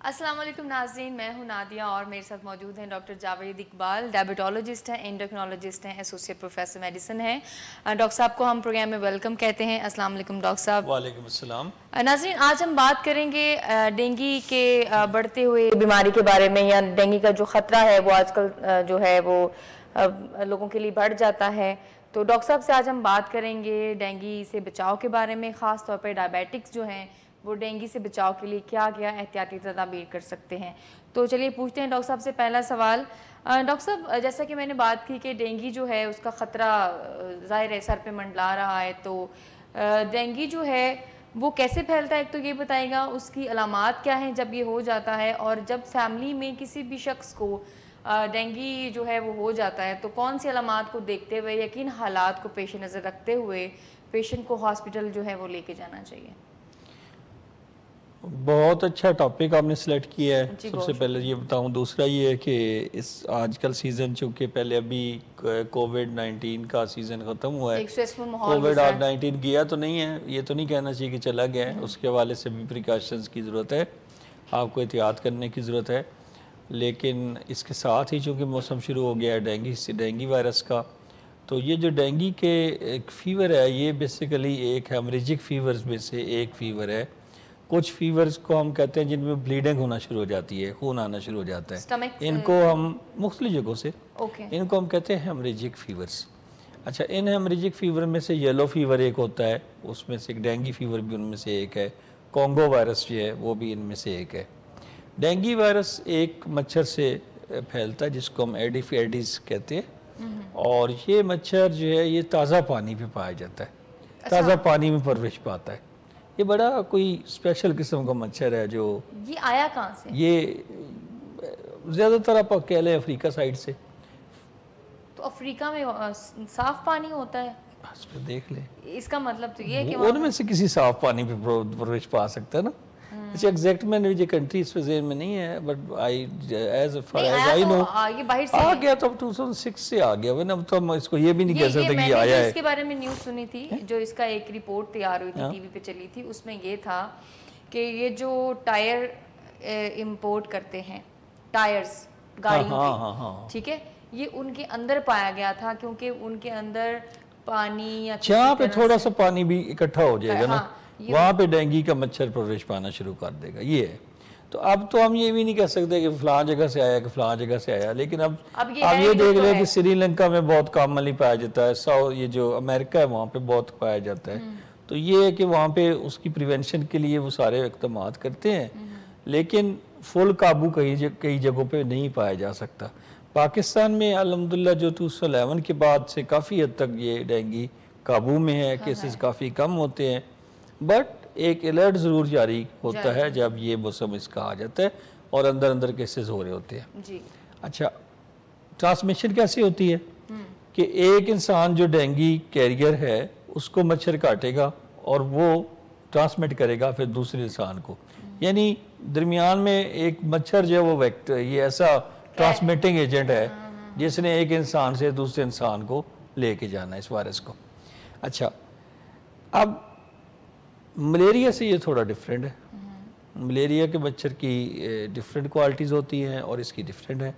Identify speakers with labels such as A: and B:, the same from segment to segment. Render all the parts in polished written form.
A: अस्सलाम वालेकुम नाज़रीन, मैं हूं नादिया और मेरे साथ मौजूद हैं डॉक्टर जावेद इकबाल। डायबिटोलॉजिस्ट हैं, एंडोक्रिनोलॉजिस्ट हैं, एसोसिएट प्रोफेसर मेडिसिन हैं। डॉक्टर साहब को हम प्रोग्राम में वेलकम कहते हैं। अस्सलाम वालेकुम डॉक्टर साहब।
B: वालेकुम अस्सलाम।
A: नाज़रीन, आज हम बात करेंगे डेंगू के बढ़ते हुए बीमारी के बारे में, या डेंगू का जो ख़तरा है वो आजकल जो है वो लोगों के लिए बढ़ जाता है। तो डॉक्टर साहब से आज हम बात करेंगे डेंगू से बचाव के बारे में, ख़ास तौर पर डायबिटिक्स जो हैं वो डेंगू से बचाव के लिए क्या क्या एहतियाती तदाबीर कर सकते हैं। तो चलिए पूछते हैं डॉक्टर साहब से पहला सवाल। डॉक्टर साहब, जैसा कि मैंने बात की कि डेंगू जो है उसका ख़तरा ज़ाहिर है सर पे मंडला रहा है, तो डेंगू जो है वो कैसे फैलता है, एक तो ये बताएगा, उसकी अलामात क्या हैं जब ये हो जाता है, और जब फैमिली में किसी भी शख्स को डेंगू जो है वो हो जाता है तो कौन सी अलामात को देखते हुए या किन हालात को पेश नज़र रखते हुए पेशेंट को हॉस्पिटल जो है वो लेके जाना चाहिए।
B: बहुत अच्छा टॉपिक आपने सेलेक्ट किया है। सबसे पहले ये बताऊं, दूसरा ये है कि इस आजकल सीज़न, चूँकि पहले अभी कोविड-19 का सीज़न ख़त्म हुआ है, कोविड-19 गया तो नहीं है, ये तो नहीं कहना चाहिए कि चला गया है, उसके हवाले से भी प्रिकॉशंस की ज़रूरत है, आपको एहतियात करने की ज़रूरत है। लेकिन इसके साथ ही चूँकि मौसम शुरू हो गया है डेंगू वायरस का, तो ये जो डेंगू के एक फ़ीवर है, ये बेसिकली एक हेमरेजिक फ़ीवर्स में से एक फ़ीवर है। कुछ फीवर्स को हम कहते हैं जिनमें ब्लीडिंग होना शुरू हो जाती है, खून आना शुरू हो जाता है, इनको हम मुख्तलिफ जगहों से इनको हम कहते हैं हेमरेजिक फीवर्स। अच्छा, इन हेमरेजिक फीवर में से येलो फीवर एक होता है, उसमें से एक डेंगू फीवर भी उनमें से एक है, कॉन्गो वायरस जो है वो भी इनमें से एक है। डेंगू वायरस एक मच्छर से फैलता है जिसको हम एडिस कहते हैं, और ये मच्छर जो है ये ताज़ा पानी पे पाया जाता है, ताज़ा पानी में परवरिश पाता है। ये बड़ा कोई स्पेशल किस्म का मच्छर है। जो
A: ये आया कहाँ से?
B: ये ज़्यादातर आप कह लें अफ्रीका साइड से।
A: तो अफ्रीका में साफ पानी होता है?
B: इस पर देख ले,
A: इसका मतलब तो ये है कि
B: उनमें से किसी साफ पानी पे प्रवेश पा सकता है ना। अच्छा, एग्जैक्ट मैंने ये कंट्री इस ज़हन में नहीं है, but I as far as I know
A: ये बाहर से
B: आ गया, तो 2006 से आ गया। वरना तो हम इसको ये भी नहीं कह सकते कि आया है।
A: इसके बारे में न्यूज़ सुनी थी, जो इसका एक रिपोर्ट तैयार हुई थी, टीवी पे चली थी, उसमें ये था कि ये जो टायर इंपोर्ट करते हैं, टायर्स गाड़ियों के, ठीक है, ये उनके अंदर पाया गया था, क्योंकि उनके अंदर पानी या
B: जहाँ पे थोड़ा सा पानी भी इकट्ठा हो जाएगा ना, वहाँ पे डेंगू का मच्छर प्रवेश पाना शुरू कर देगा। ये है। तो अब तो हम ये भी नहीं कह सकते कि फलां जगह से आया कि फलां जगह से आया, लेकिन अब ये देख रहे हैं कि श्रीलंका में बहुत कॉमनली पाया जाता है, ये जो अमेरिका है वहाँ पे बहुत पाया जाता है। तो ये है कि वहाँ पे उसकी प्रिवेंशन के लिए वो सारे इक़दाम करते हैं, लेकिन फुल काबू कई जगहों पर नहीं पाया जा सकता। पाकिस्तान में अल्हम्दुलिल्लाह जो 2011 के बाद से काफ़ी हद तक ये डेंगू काबू में है, केसेस काफ़ी कम होते हैं, बट एक अलर्ट ज़रूर जारी होता है जब ये मौसम इसका आ जाता है और अंदर अंदर केसेस हो रहे होते हैं जी। अच्छा, ट्रांसमिशन कैसे होती है कि एक इंसान जो डेंगू कैरियर है उसको मच्छर काटेगा और वो ट्रांसमिट करेगा फिर दूसरे इंसान को, यानी दरमियान में एक मच्छर जो है वो वेक्टर, ये ऐसा ट्रांसमिटिंग एजेंट है जिसने एक इंसान से दूसरे इंसान को लेके जाना है इस वायरस को। अच्छा, अब मलेरिया से ये थोड़ा डिफरेंट है। मलेरिया के मच्छर की डिफरेंट क्वालिटीज़ होती हैं और इसकी डिफरेंट है।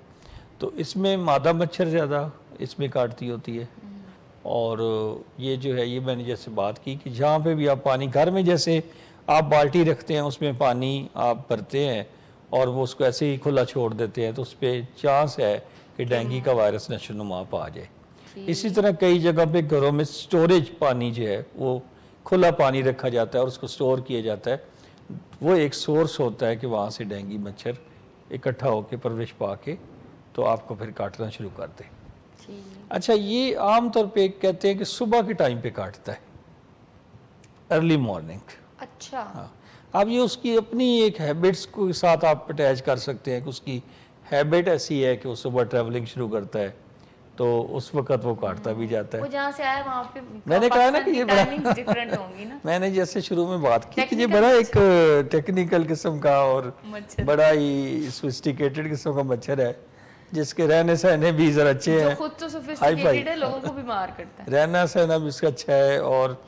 B: तो इसमें मादा मच्छर ज़्यादा इसमें काटती होती है, और ये जो है, ये मैंने जैसे बात की कि जहाँ पे भी आप पानी, घर में जैसे आप बाल्टी रखते हैं उसमें पानी आप भरते हैं और वो उसको ऐसे ही खुला छोड़ देते हैं, तो उस पर चांस है कि डेंगू का वायरस नशोनुमा आ जाए। इसी तरह कई जगह पे घरों में स्टोरेज पानी जो है वो खुला पानी रखा जाता है और उसको स्टोर किया जाता है, वो एक सोर्स होता है कि वहाँ से डेंगू मच्छर इकट्ठा होकर परवरिश पा के तो आपको फिर काटना शुरू कर दे। अच्छा, ये आम तौर पे कहते हैं कि सुबह के टाइम पे काटता है, अर्ली मॉर्निंग।
A: अच्छा,
B: हाँ, अब ये उसकी अपनी एक हैबिट्स को साथ आप अटैच कर सकते हैं कि उसकी हैबिट ऐसी है कि वो सुबह ट्रैवलिंग शुरू करता है, तो उस वक्त वो काटता भी जाता है।
A: वो जहाँ से आया वहाँ पे
B: मैंने कहा ना कि ये बड़ा
A: डिफरेंट होंगी ना।
B: मैंने जैसे शुरू में बात की कि ये बड़ा एक टेक्निकल किस्म का और बड़ा ही सोफिस्टिकेटेड किस्म का मच्छर है, जिसके रहने सहने भी जरा अच्छे हैं,
A: खुद तो सोफिस्टिकेटेड है, लोगों को भी मार करता है,
B: रहना सहना भी इसका अच्छा है, और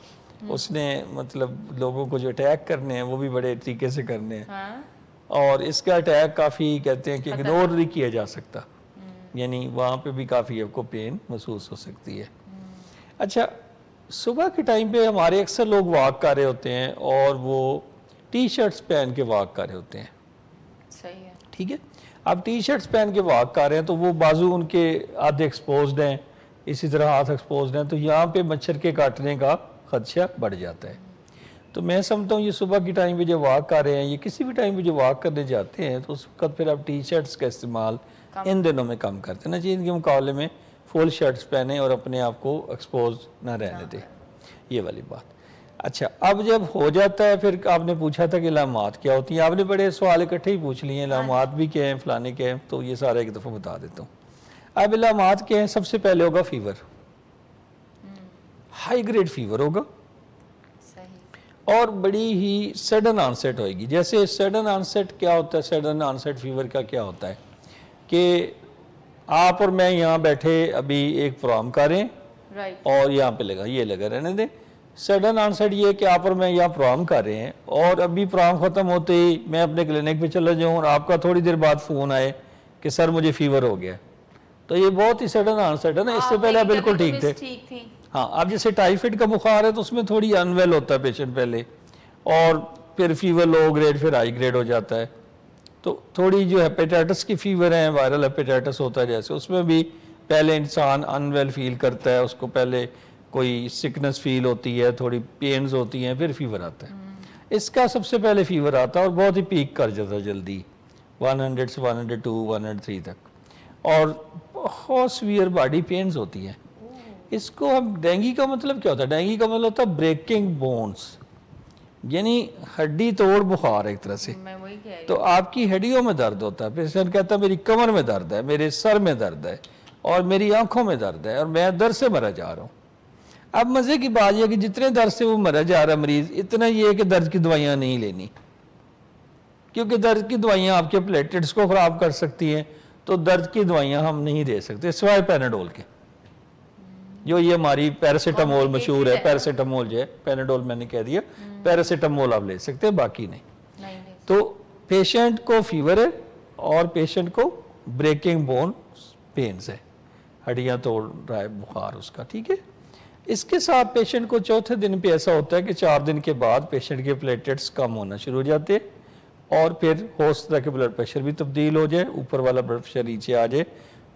B: उसने मतलब लोगों को जो अटैक करने हैं वो भी बड़े तरीके से करने हैं। और इसका अटैक काफ़ी कहते हैं कि इग्नोर नहीं किया जा सकता, यानी वहाँ पे भी काफ़ी आपको पेन महसूस हो सकती है। अच्छा, सुबह के टाइम पे हमारे अक्सर लोग वॉक कर रहे होते हैं और वो टी शर्ट्स पहन के वॉक कर रहे होते हैं।
A: सही है,
B: ठीक है। अब टी शर्ट्स पहन के वॉक कर रहे हैं तो वो बाजू उनके आधे एक्सपोज्ड हैं, इसी तरह हाथ एक्सपोज्ड हैं, तो यहाँ पे मच्छर के काटने का खदशा बढ़ जाता है। तो मैं समझता हूँ ये सुबह के टाइम पे जो वॉक कर रहे हैं, ये किसी भी टाइम पे जो वॉक करने जाते हैं, तो उस वक्त फिर आप टी शर्ट्स का इस्तेमाल इन दिनों में कम करते हैं ना जी, इनके मुकाबले में फुल शर्ट्स पहने और अपने आप को एक्सपोज ना रहने दें, ये वाली बात। अच्छा, अब जब हो जाता है, फिर आपने पूछा था कि इलामात क्या होती हैं, आपने बड़े सवाल इकट्ठे ही पूछ लिए हैं, इलामात भी क्या हैं, फलाने क्या हैं, तो ये सारा एक दफ़ा बता देता हूँ। अब इलामात क्या हैं, सबसे पहले होगा फीवर, हाई ग्रेड फीवर होगा और बड़ी ही सडन ऑनसेट होएगी। जैसे सडन ऑनसेट क्या होता है, सडन ऑनसेट फीवर का क्या होता है कि आप और मैं यहाँ बैठे अभी एक प्रोग्राम करें और यहाँ पे लगा, ये लगा रहने दें। सडन ऑनसेट ये कि आप और मैं यहाँ प्रोग्राम कर रहे हैं और अभी प्रोग्राम ख़त्म होते ही मैं अपने क्लिनिक पे चला जाऊँ और आपका थोड़ी देर बाद फ़ोन आए कि सर मुझे फीवर हो गया, तो ये बहुत ही सडन ऑनसेट है ना। इससे पहले आप बिल्कुल ठीक थे। हाँ, अब जैसे टाइफाइड का बुखार है तो उसमें थोड़ी अनवेल होता है पेशेंट पहले, और फिर फीवर लो ग्रेड फिर हाई ग्रेड हो जाता है। तो थोड़ी जो हेपेटाइटिस की फीवर है, वायरल हेपेटाइटिस होता है जैसे, उसमें भी पहले इंसान अनवेल फील करता है, उसको पहले कोई सिकनेस फील होती है, थोड़ी पेन्स होती हैं, फिर फीवर आता है। इसका सबसे पहले फीवर आता है और बहुत ही पीक कर जाता है जल्दी, 100 से 102 103 तक, और बहुत सीवियर बॉडी पेन्स होती हैं। इसको हम, डेंगू का मतलब क्या होता है, डेंगू का मतलब होता है ब्रेकिंग बोन्स, यानी हड्डी तोड़ बुखार एक तरह से। तो आपकी हड्डियों में दर्द होता है, पेशेंट कहता है मेरी कमर में दर्द है, मेरे सर में दर्द है और मेरी आंखों में दर्द है और मैं दर्द से मरा जा रहा हूँ। अब मज़े की बात यह कि जितने दर्द से वो मरा जा रहा है मरीज, इतना ये है कि दर्द की दवाइयाँ नहीं लेनी, क्योंकि दर्द की दवाइयाँ आपके प्लेटलेट्स को ख़राब कर सकती हैं, तो दर्द की दवाइयाँ हम नहीं दे सकते सिवाय पैराडोल के। जो ये हमारी पैरासीटामोल मशहूर है, पैरासीटामोल जो है, पैराडोल मैंने कह दिया, पैरासीटामोल आप ले सकते हैं, बाकी नहीं। तो पेशेंट को फीवर है और पेशेंट को ब्रेकिंग बोन पेन्स है, हड्डियां तोड़ रहा है बुखार उसका, ठीक है। इसके साथ पेशेंट को चौथे दिन पे ऐसा होता है कि 4 दिन के बाद पेशेंट के प्लेटलेट्स कम होना शुरू हो जाते हैं और फिर हो सकता है कि ब्लड प्रेशर भी तब्दील हो जाए, ऊपर वाला ब्लड प्रेशर नीचे आ जाए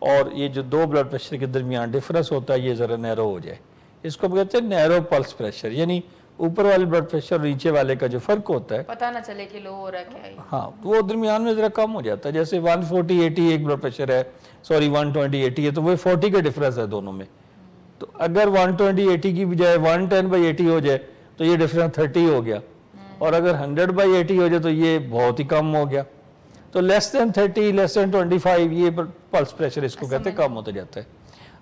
B: और ये जो दो ब्लड प्रेशर के दरमियान डिफरेंस होता है ये ज़रा नैरो हो जाए। इसको कहते हैं नैरो पल्स प्रेशर, यानी ऊपर वाले ब्लड प्रेशर और नीचे वाले का जो फर्क होता है,
A: पता ना चले कि लो हो रहा क्या है।
B: हाँ, वो दरमियान में ज़रा कम हो जाता है। जैसे 140/80 एक ब्लड प्रेशर है, सॉरी 120/80 है, तो वो 40 का डिफरेंस है दोनों में। तो अगर 120/80 की बजाय 110/80 हो जाए तो ये डिफरेंस 30 हो गया, और अगर 100/80 हो जाए तो ये बहुत ही कम हो गया। तो लेस देन 30, लेस देन 25 ये पल्स प्रेशर इसको कहते हैं, कम होता जाता है।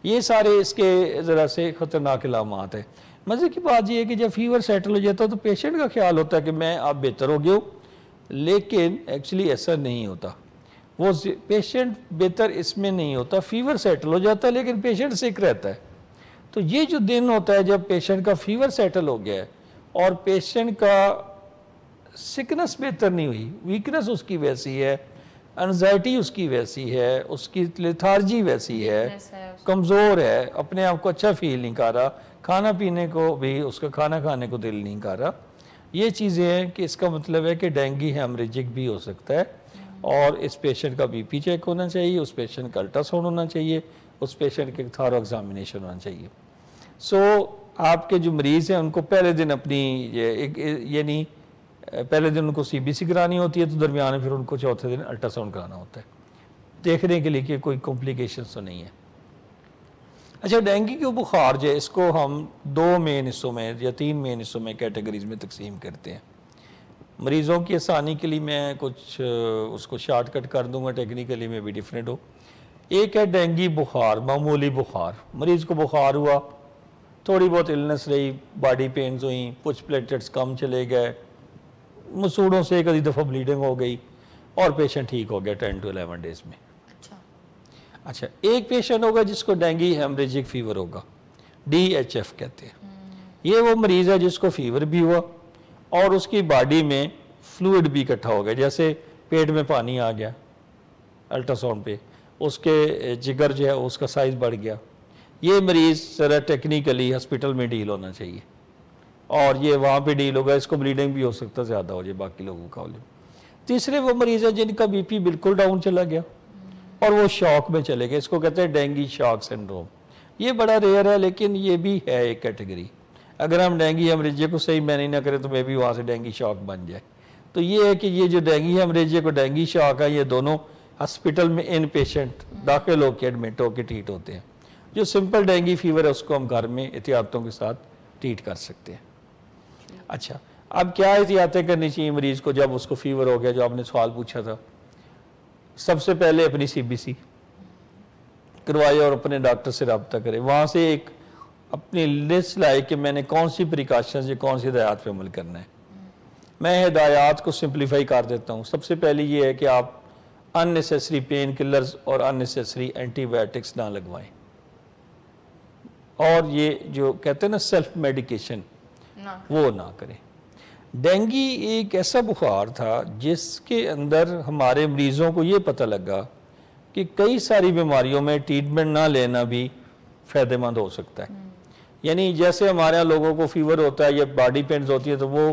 B: ये सारे इसके ज़रा से ख़तरनाक इलामात है। मज़े की बात ये है कि जब फीवर सेटल हो जाता है तो पेशेंट का ख्याल होता है कि मैं अब बेहतर हो गया हूँ, लेकिन एक्चुअली ऐसा नहीं होता। वो पेशेंट बेहतर इसमें नहीं होता, फीवर सेटल हो जाता है लेकिन पेशेंट सिक रहता है। तो ये जो दिन होता है जब पेशेंट का फीवर सेटल हो गया है और पेशेंट का सिकनेस बेहतर नहीं हुई, वीकनेस उसकी वैसी है, एनजाइटी उसकी वैसी है, उसकी लेथार्जी वैसी है, कमज़ोर है, अपने आप को अच्छा फील नहीं कर रहा, खाना पीने को भी उसका खाना खाने को दिल नहीं कर रहा, ये चीज़ें हैं कि इसका मतलब है कि डेंगू हेमरेजिक भी हो सकता है। और इस पेशेंट का बीपी चेक होना चाहिए, उस पेशेंट का अल्ट्रासाउंड होना चाहिए, उस पेशेंट के थारो एग्जामिनेशन होना चाहिए। सो आपके जो मरीज़ हैं उनको पहले दिन अपनी ये नहीं, पहले दिन उनको CBC करानी होती है, तो दरमियान में फिर उनको चौथे दिन अल्ट्रासाउंड कराना होता है देखने के लिए कि कोई कॉम्प्लिकेशंस तो नहीं है। अच्छा, डेंगू के बुखार जो है इसको हम 2 मेन हिस्सों में या 3 मेन हिस्सों में कैटेगरीज में तकसीम करते हैं। मरीज़ों की आसानी के लिए मैं कुछ उसको शॉर्टकट कर दूंगा, टेक्निकली में भी डिफरेंट हो। एक है डेंगू बुखार, मामूली बुखार, मरीज़ को बुखार हुआ, थोड़ी बहुत इलनेस रही, बॉडी पेन्स हुई, कुछ प्लेटलेट्स कम चले गए, मसूड़ों से एक आधी दफ़ा ब्लीडिंग हो गई और पेशेंट ठीक हो गया 10 to 11 डेज में। अच्छा, एक पेशेंट होगा जिसको डेंगू हेमरेजिक फीवर होगा, DHF कहते हैं। ये वो मरीज़ है जिसको फीवर भी हुआ और उसकी बॉडी में फ्लूइड भी इकट्ठा हो गया। जैसे पेट में पानी आ गया अल्ट्रासाउंड पे, उसके जिगर जो है उसका साइज़ बढ़ गया, ये मरीज़ ज़रा टेक्निकली हॉस्पिटल में डील होना चाहिए और ये वहाँ पे डील होगा, इसको ब्लीडिंग भी हो सकता है ज़्यादा हो जाए बाकी लोगों का। तीसरे वो मरीज़ हैं जिनका बीपी बिल्कुल डाउन चला गया और वो शॉक में चले गए, इसको कहते हैं डेंगी शॉक सिंड्रोम। ये बड़ा रेयर है लेकिन ये भी है एक कैटेगरी। अगर हम डेंगी हेमरेजिया को सही मैनेज ना करें तो मे भी वहाँ से डेंगी शॉक बन जाए। तो ये है कि ये जो डेंगी हेमरेजिया को डेंगी शॉक है, ये दोनों हॉस्पिटल में इन पेशेंट दाखिल होकर एडमिट होकर ट्रीट होते हैं। जो सिंपल डेंगी फीवर है उसको हम घर में एहतियातों के साथ ट्रीट कर सकते हैं। अच्छा, अब क्या एहतियातें करनी चाहिए मरीज़ को जब उसको फीवर हो गया, जो आपने सवाल पूछा था। सबसे पहले अपनी CBC करवाए और अपने डॉक्टर से रब्ता करें, वहाँ से एक अपनी लिस्ट लाए कि मैंने कौन सी प्रिकॉशंस या कौन सी हिदायत पे अमल करना है। मैं हिदायत को सिंप्लीफाई कर देता हूँ। सबसे पहले ये है कि आप अननेसेसरी पेन किलर्स और अननेसेसरी एंटीबायोटिक्स ना लगवाएं, और ये जो कहते हैं ना सेल्फ मेडिकेशन वो ना करें। डेंगी एक ऐसा बुखार था जिसके अंदर हमारे मरीज़ों को ये पता लगा कि कई सारी बीमारियों में ट्रीटमेंट ना लेना भी फ़ायदेमंद हो सकता है। यानी जैसे हमारे यहाँ लोगों को फीवर होता है या बॉडी पेन्स होती है तो वो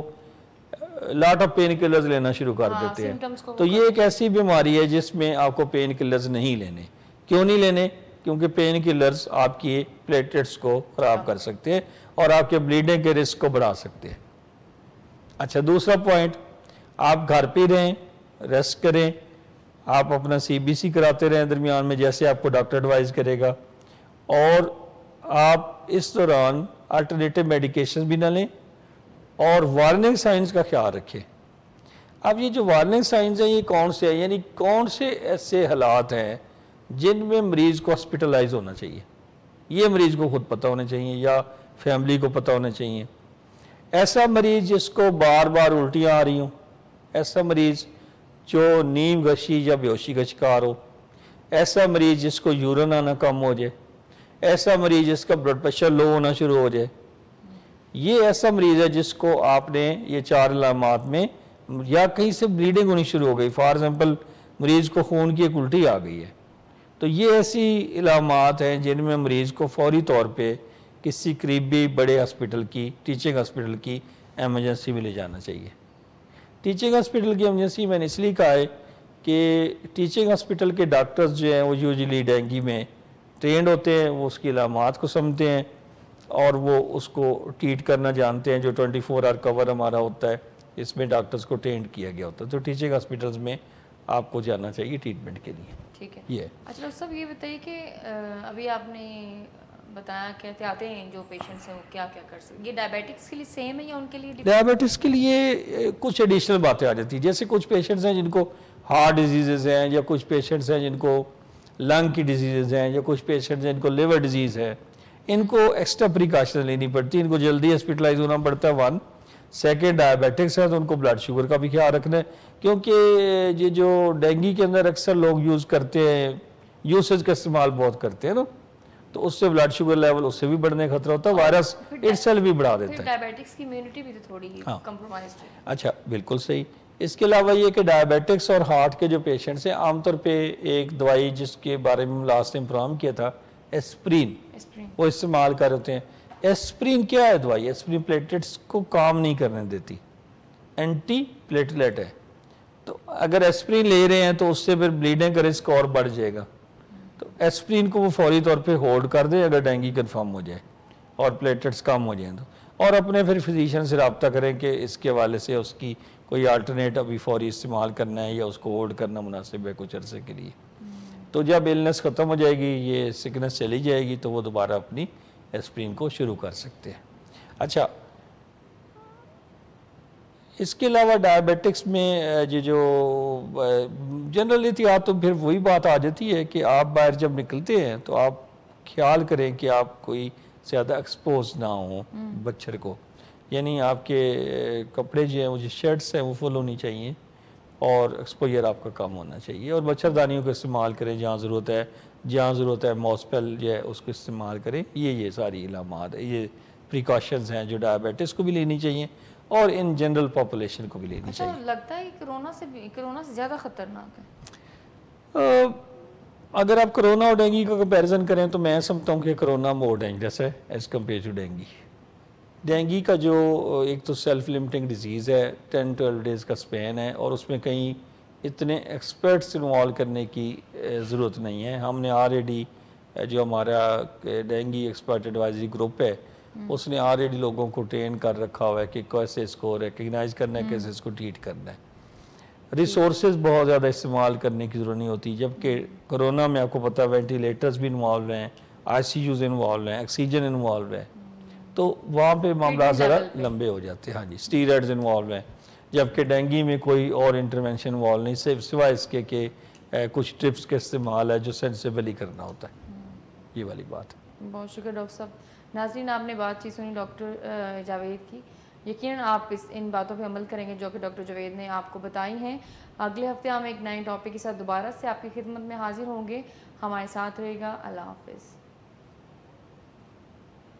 B: लॉट ऑफ पेन किलर्स लेना शुरू कर देते हैं। तो ये एक ऐसी बीमारी है जिसमें आपको पेन किलर्स नहीं लेने। क्यों नहीं लेने? क्योंकि पेन किलर्स आपकी प्लेटलेट्स को ख़राब कर सकते हैं और आपके ब्लीडिंग के रिस्क को बढ़ा सकते हैं। अच्छा, दूसरा पॉइंट, आप घर पे रहें, रेस्ट करें, आप अपना CBC कराते रहें दरमियान में जैसे आपको डॉक्टर एडवाइस करेगा, और आप इस दौरान अल्टरनेटिव मेडिकेशन भी ना लें और वार्निंग साइंस का ख्याल रखें। अब ये जो वार्निंग साइंस हैं ये कौन से हैं, यानी कौन से ऐसे हालात हैं जिनमें मरीज़ को हॉस्पिटलाइज होना चाहिए। ये मरीज़ को खुद पता होना चाहिए या फैमिली को पता होना चाहिए। ऐसा मरीज़ जिसको बार बार उल्टियाँ आ रही हों, ऐसा मरीज़ जो नींद गशी या बेहोशी का शिकार हो, ऐसा मरीज़ जिसको यूरिन आना कम हो जाए, ऐसा मरीज़ जिसका ब्लड प्रेशर लो होना शुरू हो जाए, ये ऐसा मरीज़ है जिसको आपने ये 4 इलामात में या कहीं से ब्लीडिंग होनी शुरू हो गई, फॉर एग्जांपल मरीज़ को खून की एक उल्टी आ गई है, तो ये ऐसी इलामात हैं जिनमें मरीज़ को फौरी तौर पे किसी करीबी बड़े हॉस्पिटल की, टीचिंग हॉस्पिटल की एमरजेंसी में ले जाना चाहिए। टीचिंग हॉस्पिटल की एमरजेंसी मैंने इसलिए कहा है कि टीचिंग हॉस्पिटल के डॉक्टर्स जो हैं वो यूजुअली डेंगी में ट्रेंड होते हैं, वो उसकी इलामात को समझते हैं और वो उसको ट्रीट करना जानते हैं। जो 24 आवर कवर हमारा होता है इसमें डॉक्टर्स को ट्रेंड किया गया होता है, तो टीचिंग हॉस्पिटल्स में आपको जाना चाहिए ट्रीटमेंट के लिए।
A: ठीक है,
B: ये
A: अच्छा डॉक्टर साहब ये बताइए कि अभी आपने बताया कि एहतियातें जो पेशेंट्स हैं वो क्या क्या कर सकते हैं, ये डायबिटिक्स के लिए सेम है या उनके लिए?
B: डायबिटिक्स के लिए कुछ एडिशनल बातें आ जाती हैं, जैसे कुछ पेशेंट्स हैं जिनको हार्ट डिजीज़ हैं, या कुछ पेशेंट्स हैं जिनको लंग की डिजीज़ हैं, या कुछ पेशेंट्स हैं जिनको लिवर डिजीज़ है, इनको एक्स्ट्रा प्रिकॉशन लेनी पड़ती है, इनको जल्दी हॉस्पिटलाइज होना पड़ता है। 1 सेकेंड डायबिटिक्स है तो उनको ब्लड शुगर का भी ख्याल रखना है, क्योंकि ये जो डेंगी के अंदर अक्सर लोग यूज़ करते हैं, यूसेज का इस्तेमाल बहुत करते हैं ना, तो उससे ब्लड शुगर लेवल उससे भी बढ़ने का खतरा होता है, वायरस इटसेल्फ भी बढ़ा देता है।
A: डायबिटिक्स की इम्यूनिटी भी तो थोड़ी कंप्रोमाइज्ड है।
B: अच्छा, बिल्कुल सही। इसके अलावा ये कि डायबिटिक्स और हार्ट के जो पेशेंट्स हैं, आमतौर पे एक दवाई जिसके बारे में लास्ट टाइम प्रोग्राम किया था, एस्प्रिन, वो इस्तेमाल कर होते हैं। एस्प्रिन क्या है दवाई? एस्प्रिन प्लेटलेट्स को काम नहीं करने देती, एंटी प्लेटलेट है। तो अगर एस्प्रिन ले रहे हैं तो उससे फिर ब्लीडिंग का रिस्क और बढ़ जाएगा। तो एस्प्रिन को वो फौरी तौर पे होल्ड कर दे अगर डेंगी कन्फर्म हो जाए और प्लेटलेट्स कम हो जाए तो, और अपने फिर फिजिशियन से रब्ता करें कि इसके हवाले से उसकी कोई अल्टरनेट अभी फौरी इस्तेमाल करना है या उसको होल्ड करना मुनासिब है कुछ अरसे के लिए। तो जब इलनेस ख़त्म हो जाएगी, ये सिकनेस चली जाएगी, तो वो दोबारा अपनी एस्प्रिन को शुरू कर सकते हैं। अच्छा, इसके अलावा डायबिटिक्स में ये जो जनरल एहतियात, तो फिर वही बात आ जाती है कि आप बाहर जब निकलते हैं तो आप ख्याल करें कि आप कोई ज़्यादा एक्सपोज ना हो मच्छर को, यानी आपके कपड़े जो हैं, वो जो शर्ट्स हैं वो फुल होनी चाहिए और एक्सपोजर आपका कम होना चाहिए, और मच्छरदानियों का इस्तेमाल करें जहाँ ज़रूरत है, मॉस्पेल जो है उसको इस्तेमाल करें। ये सारी इलामात, ये प्रिकॉशंस हैं जो डायबिटिस को भी लेनी चाहिए और इन जनरल पॉपुलेशन को भी लेनी चाहिए।
A: लगता है कोरोना से ज़्यादा खतरनाक
B: है। अगर आप कोरोना और डेंगू का कंपैरिजन करें तो मैं समझता हूँ कि कोरोना मोर डेंजरस है as compare to dengue. Dengue का जो एक तो सेल्फ लिमिटिंग डिजीज़ है, 10-12 डेज़ का स्पेन है, और उसमें कहीं इतने एक्सपर्ट्स इन्वॉल्व करने की ज़रूरत नहीं है। हमने ऑलरेडी जो हमारा डेंगू एक्सपर्ट एडवाइजरी ग्रुप है उसने ऑलरेडी लोगों को ट्रेन कर रखा हुआ है कि कैसे इसको रिकग्नाइज करना है, कैसे इसको ट्रीट करना है। रिसोर्सेज बहुत ज़्यादा इस्तेमाल करने की ज़रूरत नहीं होती, जबकि कोरोना में आपको पता है वेंटिलेटर्स भी इन्वॉल्व हैं, ICUs इन्वॉल्व हैं, ऑक्सीजन इन्वॉल्व है, तो वहाँ पे मामला ज़रा लंबे हो जाते हैं। हाँ जी, स्टीरॉइड्स इन्वॉल्व हैं, जबकि डेंगू में कोई और इंटरवेंशन इन्वॉल्व नहीं, सिर्फ सिवाय इसके कि कुछ ट्रिप्स के इस्तेमाल है जो सेंसिबली करना होता है। ये वाली बात है।
A: बहुत शुक्रिया डॉक्टर साहब। नाज़रीन, आपने बातचीत सुनी डॉक्टर जावेद की। यकीनन आप इन बातों पे अमल करेंगे जो कि डॉक्टर जावेद ने आपको बताई हैं। अगले हफ्ते हम एक नए टॉपिक के साथ दोबारा से आपकी खिदमत में हाजिर होंगे। हमारे साथ रहेगा। अल्लाह हाफ़िज़।